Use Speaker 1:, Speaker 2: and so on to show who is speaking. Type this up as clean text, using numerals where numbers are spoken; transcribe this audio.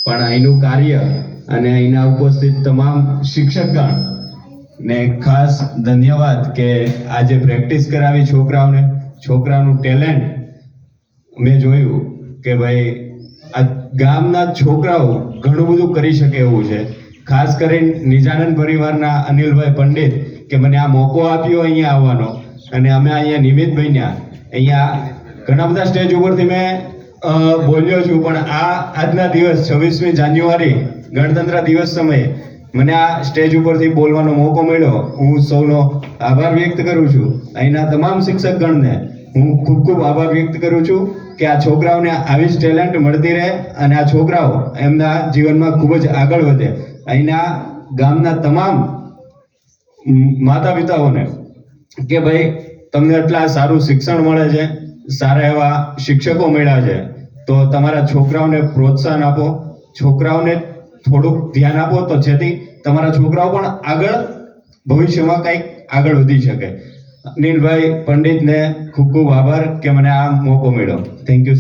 Speaker 1: પણ અહીંનું કાર્ય અને અહીંના ઉપસ્થિત તમામ શિક્ષકગણ ને ખાસ ધન્યવાદ કે આજે પ્રેક્ટિસ કરાવી છોકરાઓનું ટેલેન્ટ મેં જોયું કે ભાઈ આ ગામના છોકરાઓ ઘણું બધું કરી શકે એવું છે. ખાસ કરીને નિજાનંદ પરિવારના અનિલભાઈ પંડિત કે મને આ મોકો આપ્યો અહીંયા આવવાનો અને અમે અહીંયા નિમિત્ત બન્યા. અહીંયા ઘણા બધા સ્ટેજ ઉપરથી મેં બોલ્યો છું, પણ આજના દિવસ 26મી જાન્યુઆરી ગણતંત્ર દિવસ સમયે મને આ સ્ટેજ ઉપરથી બોલવાનો મોકો મળ્યો. હું સૌનો આભાર વ્યક્ત કરું છું. અહીંના તમામ શિક્ષકગણને હું ખૂબ ખૂબ આભાર વ્યક્ત કરું છું કે આ છોકરાઓને આવી જ ટેલેન્ટ મળતી રહે અને આ છોકરાઓ એમના જીવનમાં ખૂબ જ આગળ વધે. અહીંના ગામના તમામ માતા પિતાઓને કે ભાઈ તમને એટલા સારું શિક્ષણ મળે છે, સારા એવા શિક્ષકો મળ્યા છે, તો તમારા છોકરાઓને પ્રોત્સાહન આપો, છોકરાઓને થોડુંક ધ્યાન આપો તો જેથી તમારા છોકરાઓ પણ આગળ ભવિષ્યમાં કંઈક આગળ વધી શકે. અનિલભાઈ પંડિતને ખૂબ ખૂબ આભાર કે મને આ મોકો મળ્યો. Thank you.